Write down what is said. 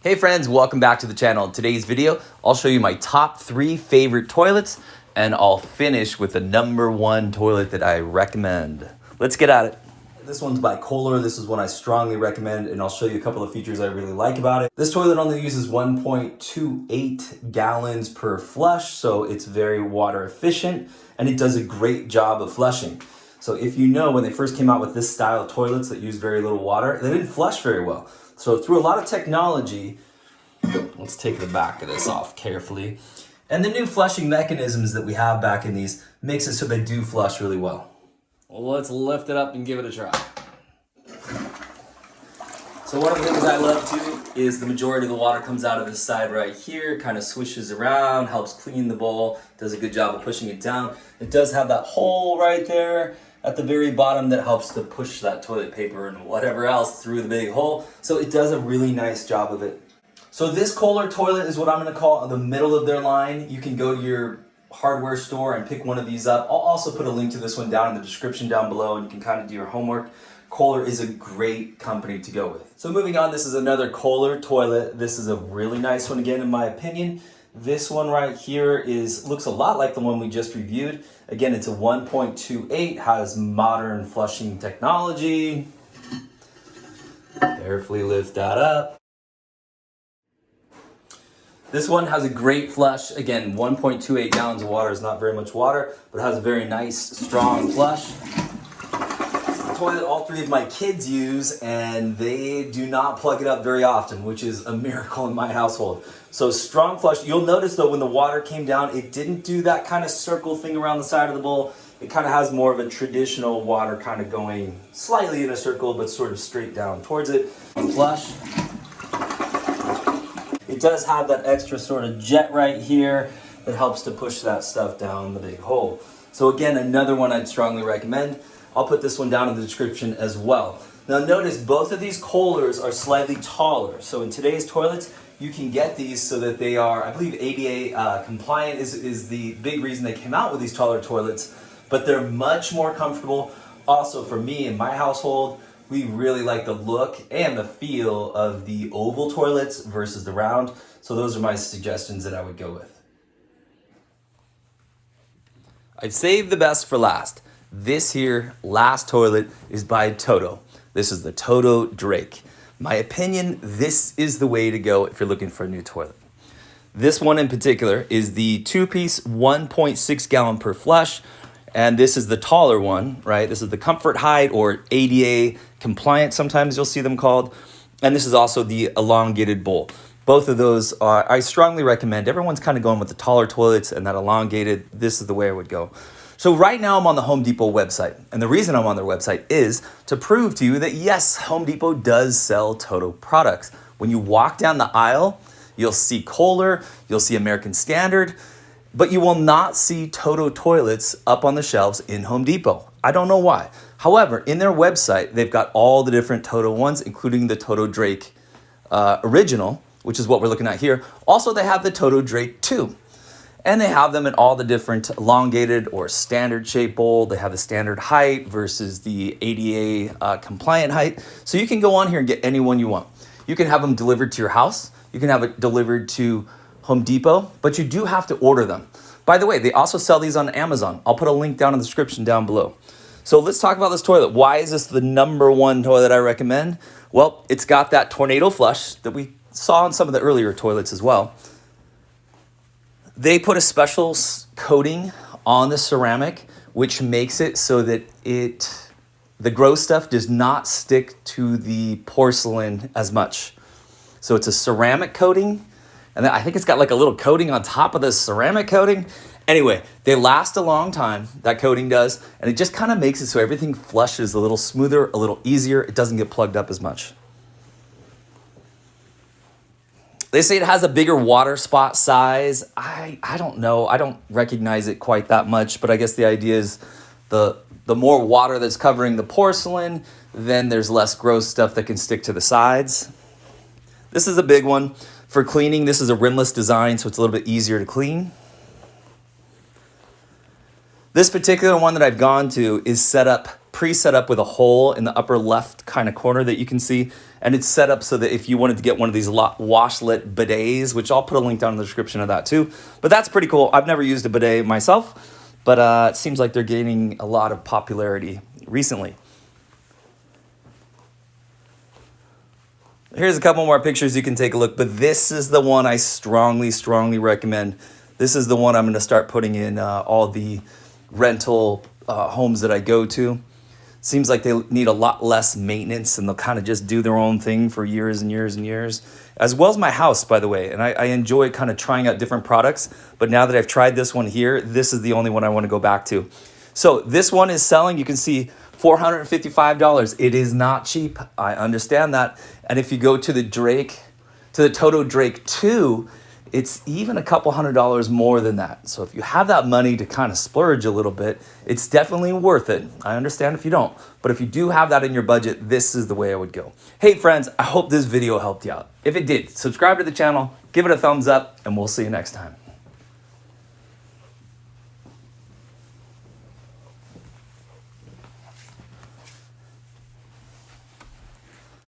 Hey friends, welcome back to the channel. In today's video, I'll show you my top 3 favorite toilets and I'll finish with the #1 toilet that I recommend. Let's get at it. This one's by Kohler. This is one I strongly recommend and I'll show you a couple of features I really like about it. This toilet only uses 1.28 gallons per flush, so it's very water efficient and it does a great job of flushing. So if you know, when they first came out with this style of toilets that use very little water, they didn't flush very well. So through a lot of technology, let's take the back of this off carefully. And the new flushing mechanisms that we have back in these makes it so they do flush really well. Well, let's lift it up and give it a try. So one of the things I love too is the majority of the water comes out of this side right here, kind of swishes around, helps clean the bowl, does a good job of pushing it down. It does have that hole right there at the very bottom that helps to push that toilet paper and whatever else through the big hole. So it does a really nice job of it. So this Kohler toilet is what I'm gonna call the middle of their line. You can go to your hardware store and pick one of these up. I'll also put a link to this one down in the description down below and you can kind of do your homework. Kohler is a great company to go with. So moving on, this is another Kohler toilet. This is a really nice one again, in my opinion. This one right here looks a lot like the one we just reviewed. Again, it's a 1.28, has modern flushing technology. Carefully lift that up. This one has a great flush. Again, 1.28 gallons of water is not very much water, but it has a very nice, strong flush. Toilet all 3 of my kids use and they do not plug it up very often, which is a miracle in my household. So strong flush. You'll notice though when the water came down, it didn't do that kind of circle thing around the side of the bowl. It kind of has more of a traditional water kind of going slightly in a circle but sort of straight down towards it. Flush. It does have that extra sort of jet right here that helps to push that stuff down the big hole. So again, another one I'd strongly recommend. I'll put this one down in the description as well. Now notice both of these Kohlers are slightly taller. So in today's toilets, you can get these so that they are, I believe ADA compliant is the big reason they came out with these taller toilets, but they're much more comfortable. Also for me and my household, we really like the look and the feel of the oval toilets versus the round. So those are my suggestions that I would go with. I've saved the best for last. This here, last toilet, is by Toto. This is the Toto Drake. My opinion, this is the way to go if you're looking for a new toilet. This one in particular is the 2-piece 1.6 gallon per flush. And this is the taller one, right? This is the comfort height or ADA compliant, sometimes you'll see them called. And this is also the elongated bowl. Both of those I strongly recommend. Everyone's kind of going with the taller toilets and that elongated. This is the way I would go. So right now I'm on the Home Depot website. And the reason I'm on their website is to prove to you that yes, Home Depot does sell Toto products. When you walk down the aisle, you'll see Kohler, you'll see American Standard, but you will not see Toto toilets up on the shelves in Home Depot. I don't know why. However, in their website, they've got all the different Toto ones, including the Toto Drake original, which is what we're looking at here. Also, they have the Toto Drake 2. And they have them in all the different elongated or standard shape bowl. They have the standard height versus the ADA compliant height. So you can go on here and get any one you want. You can have them delivered to your house. You can have it delivered to Home Depot, but you do have to order them. By the way, they also sell these on Amazon. I'll put a link down in the description down below. So let's talk about this toilet. Why is this the #1 toilet I recommend? Well, it's got that tornado flush that we saw in some of the earlier toilets as well. They put a special coating on the ceramic, which makes it so that the gross stuff does not stick to the porcelain as much. So it's a ceramic coating, and I think it's got like a little coating on top of the ceramic coating. Anyway, they last a long time, that coating does, and it just kind of makes it so everything flushes a little smoother, a little easier. It doesn't get plugged up as much. They say it has a bigger water spot size. I don't know. I don't recognize it quite that much, but I guess the idea is the more water that's covering the porcelain, then there's less gross stuff that can stick to the sides. This is a big one. For cleaning, this is a rimless design, so it's a little bit easier to clean. This particular one that I've gone to is pre-set up with a hole in the upper left kind of corner that you can see. And it's set up so that if you wanted to get one of these washlet bidets, which I'll put a link down in the description of that too. But that's pretty cool. I've never used a bidet myself, but it seems like they're gaining a lot of popularity recently. Here's a couple more pictures you can take a look, but this is the one I strongly recommend. This is the one I'm going to start putting in all the rental homes that I go to. Seems like they need a lot less maintenance, and they'll kind of just do their own thing for years and years and years. As well as my house, by the way. And I enjoy kind of trying out different products. But now that I've tried this one here, this is the only one I want to go back to. So this one is selling. You can see $455. It is not cheap. I understand that. And if you go to the Toto Drake 2, it's even a couple $100 more than that. So if you have that money to kind of splurge a little bit, it's definitely worth it. I understand if you don't, but if you do have that in your budget, this is the way I would go. Hey friends, I hope this video helped you out. If it did, subscribe to the channel, give it a thumbs up, and we'll see you next time.